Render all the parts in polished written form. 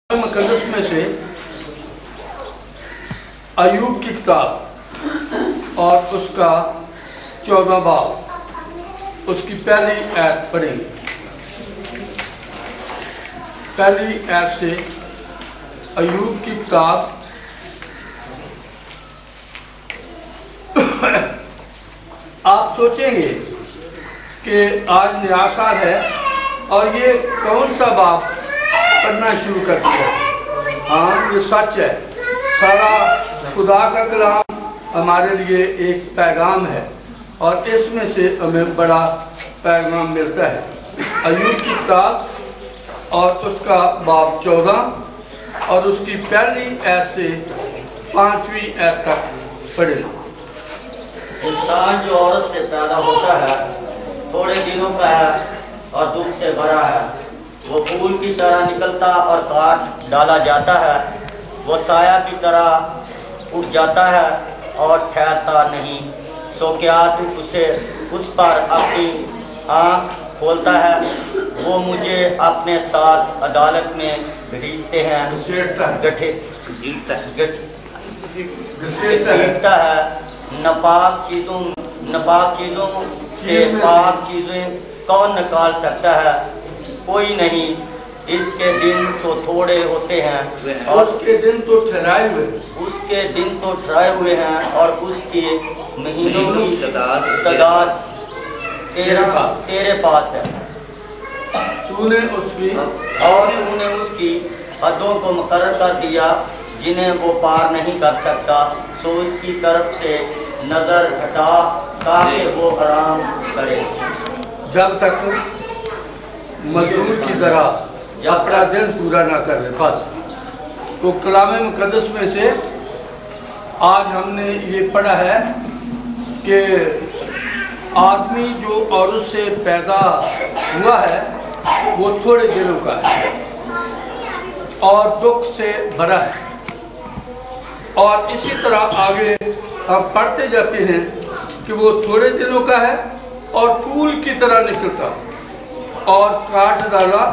मुक़द्दस में से अय्यूब की किताब और उसका 14वां बाब उसकी पहली आयत पढ़ेंगे। पहली आयत से अय्यूब की किताब आप सोचेंगे कि आज नया साल है और ये कौन सा बाब पढ़ना शुरू कर दिया। हाँ, ये सच है। सारा खुदा का कलाम हमारे लिए एक पैगाम है और इसमें से हमें बड़ा पैगाम मिलता है। अय्यूब की किताब और उसका बाब 14 और उसकी पहली आयत से 5वीं आयत तक पढ़े। इंसान जो औरत से पैदा होता है थोड़े दिनों का है और दुख से भरा है। वो फूल की तरह निकलता और काट डाला जाता है। वो साया की तरह उठ जाता है और ठहरता नहीं। सो क्या तू उस पर अपनी आँख खोलता है। वो मुझे अपने साथ अदालत में घसीटते हैं, घसीटता है। नापाक चीज़ों से पाक चीज़ें कौन निकाल सकता है? कोई नहीं। इसके दिन तो थोड़े होते हैं और उसके दिन तो ठहराए हुए हैं और उसके महीनों की तादाद तेरे पास है। तूने उसकी हदों को मुकर्रर कर दिया जिन्हें वो पार नहीं कर सकता। सो उसकी तरफ से नजर हटा ताकि वो आराम करे। जब तक मजदूर की तरह अपना दिन पूरा ना कर ले। बस तो कलाम मुक़द्दस में से आज हमने ये पढ़ा है कि आदमी जो औरत से पैदा हुआ है वो थोड़े दिनों का है और दुख से भरा है। और इसी तरह आगे हम पढ़ते जाते हैं कि वो थोड़े दिनों का है और फूल की तरह निकलता और काट डाला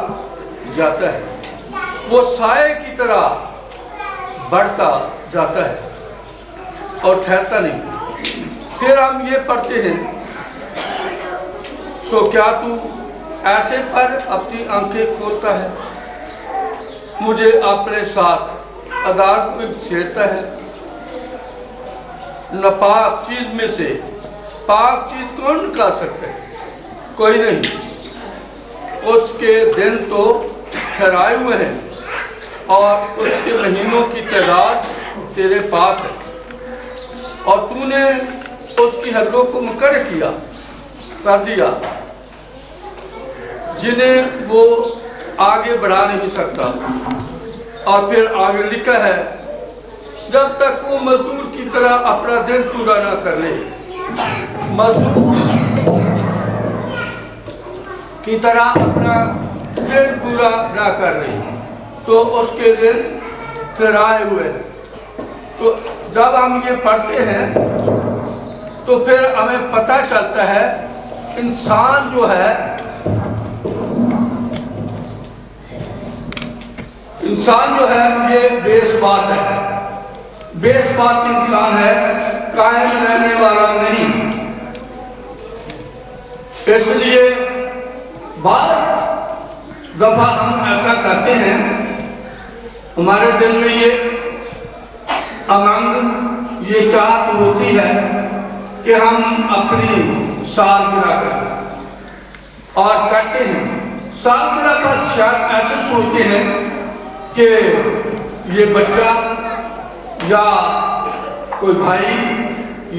जाता है। वो साए की तरह बढ़ता जाता है और ठहरता नहीं। फिर हम ये पढ़ते हैं, तो क्या तू ऐसे पर अपनी आंखें खोलता है। मुझे अपने साथ अदालत में छेड़ता है। नापाक चीज में से पाक चीज कौन निकाल सकता है? कोई नहीं। उसके दिन तो ठहराए हुए हैं और उसके महीनों की तादाद तेरे पास है और तूने उसकी हदों को मुकर्रर कर दिया जिन्हें वो आगे बढ़ा नहीं सकता। और फिर आगे लिखा है, जब तक वो मजदूर की तरह अपना दिन पूरा ना कर ले। मजदूर की तरह अपना दिन पूरा ना कर ले तो उसके दिन ठहराए हुए हैं। तो जब हम ये पढ़ते हैं तो फिर हमें पता चलता है इंसान जो है ये बेसबात है। बेसबात इंसान है, कायम रहने वाला नहीं। इसलिए बार दफा हम ऐसा करते हैं, हमारे दिल में ये अमंग ये चाहत होती है कि हम अपनी सालगिरह करें और करते हैं। सालगिरह का शायद ऐसे सोचते हैं कि ये बच्चा या कोई भाई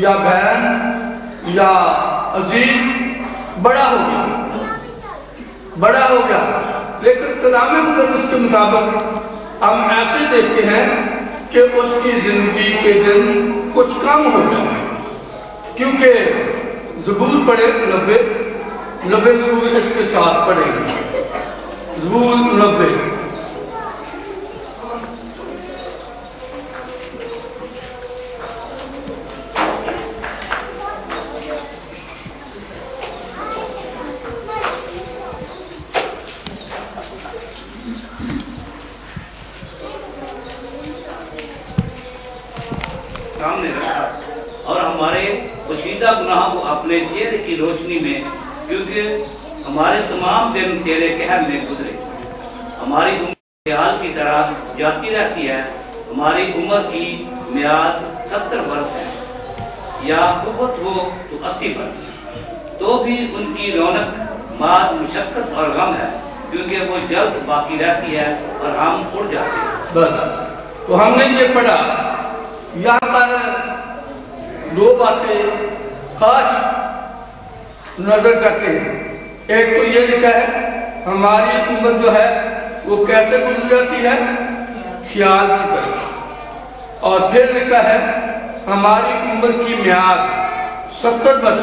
या बहन या अजीज बड़ा हो गया। लेकिन कलाम मुक़द्दस के मुताबिक हम ऐसे देखते हैं कि उसकी जिंदगी के दिन कुछ कम हो गए, क्योंकि ज़बूर पढ़े 90 ज़बूर इसके साथ पढ़ेंगे। ज़बूर 90 سامنے رکھا اور ہمارے پوشیدہ گناہوں کو اپنے چہرے کی روشنی میں، کیونکہ ہمارے تمام دن تیرے قہر میں گزرے. ہماری عمر خیال کی طرح جاتی رہتی ہے. ہماری عمر کی میعاد 70 برس ہے، یا قوت ہو تو 80 برس، تو بھی ان کی رونق محض مشقت اور غم ہے، کیونکہ وہ جلد باقی رہتی ہے اور ہم اڑ جاتے ہیں. بس تو ہم نے یہ پڑھا. یہاں پر دو باتیں خاص نظر کرتے ہیں. ایک تو یہ لکھا ہے ہماری عمر جو ہے وہ کیسے گزر جاتی ہے؟ خیال کی طرح. اور پھر لکھا ہے ہماری عمر کی میعاد 70 برس،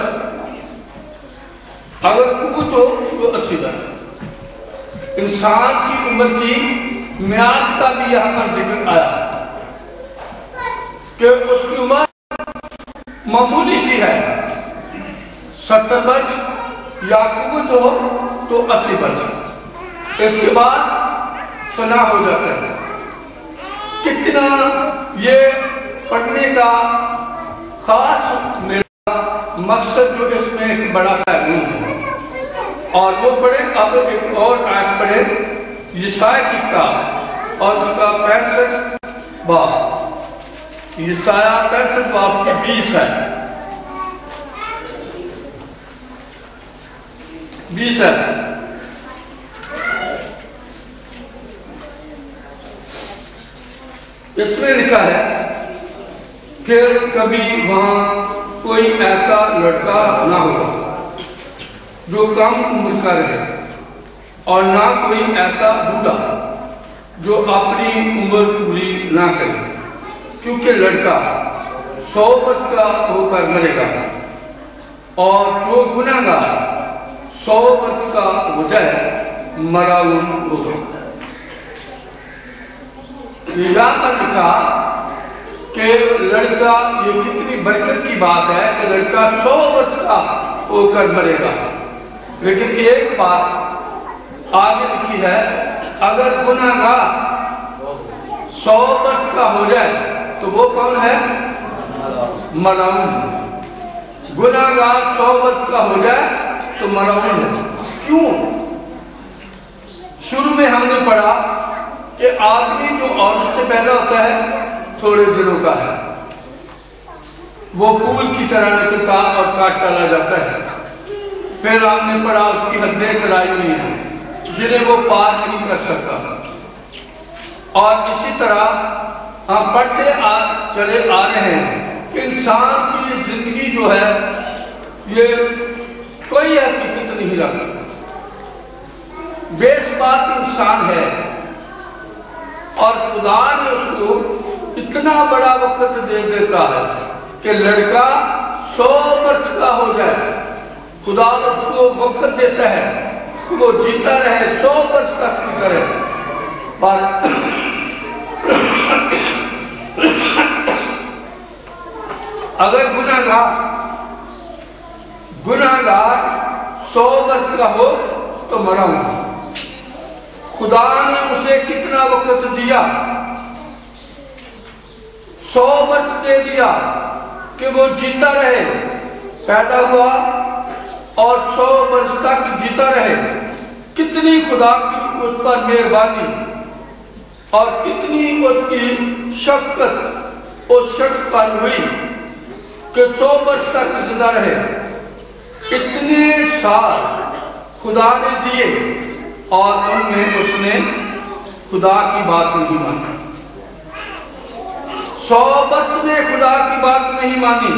اگر قوت ہو تو 80 برس. انسان کی عمر کی میعاد کا بھی یہاں پر ذکر آیا کہ اس کی عمر معمولی سی ہے، 70 برس، یا قوت ہو تو 80 برس. اس کے بعد فنا ہو جاتا ہے. کتنا یہ پڑھنے کا خاص میرا مقصد جو اس میں ایک بڑا پہلو ہے. اور وہ پڑھے، اب ایک اور آیت پڑھے یسایا کی کتاب اور اس کا 65 باب. یسایا 65 باب کی 20 ہے. 20 ہے. اس میں لکھا ہے کہ کبھی وہاں کوئی ایسا لڑکا نہ ہوگا جو کم عمر کا رہے، اور نہ کوئی ایسا بوڑھا جو اپنی عمر پوری نہ کرے، کیونکہ لڑکا 100 برس کا ہو کر مرے گا، اور جو گناہگار 100 برس کا ہو جائے ملعون ہوگا. یہاں پر لکھا کہ لڑکا، یہ کتنی برکت کی بات ہے کہ لڑکا 100 برس کا ہو کر مرے گا. لیکن ایک بات آگے لکھی ہے، اگر گناہگار 100 برس کا ہو جائے تو وہ کون ہے؟ ملعون. گناہگار 100 برس کا ہو جائے تو ملعون ہے. کیوں؟ شروع میں ہم نے پڑھا کہ آدمی جو عورت سے پیدا ہوتا ہے تھوڑے دنوں کا ہے، وہ پھول کی طرح نکلتا اور کاٹ ڈالا جاتا ہے. پھر ہم نے پڑھا اس کی حدیں کرائی ہوئی ہیں جنہیں وہ پار نہیں کر سکتا. اور اسی طرح ہم پڑھتے چلے آ رہے ہیں کہ انسان کی یہ زندگی جو ہے یہ کوئی حقیقت نہیں رکھتا. بے ثبات انسان ہے، اور خدا نے اس کو اتنا بڑا وقت دے دیتا ہے کہ لڑکا 100 برس کا ہو جائے. خدا اس کو وقت دیتا ہے کہ وہ جیتا رہے 100 برس تک جیتا رہے. پر اگر گناہگار 100 برس کا ہو تو مرا ہوں. خدا نے اسے کتنا وقت دیا؟ 100 برس دے دیا کہ وہ جیتا رہے. پیدا ہوا اور 100 برس تک جیتا رہے. کتنی خدا کی اس پر مہربانی اور کتنی اس کی شفقت اس شخص پر ہوئی کہ 100 برس تک زندہ رہے. اتنے سال خدا نے دیے اور ان میں اس نے خدا کی بات نہیں مانی. 100 برس میں خدا کی بات نہیں مانی،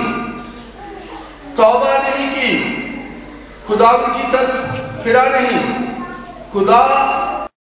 توبہ نہیں کی، خدا کی طرف پھرا نہیں. خدا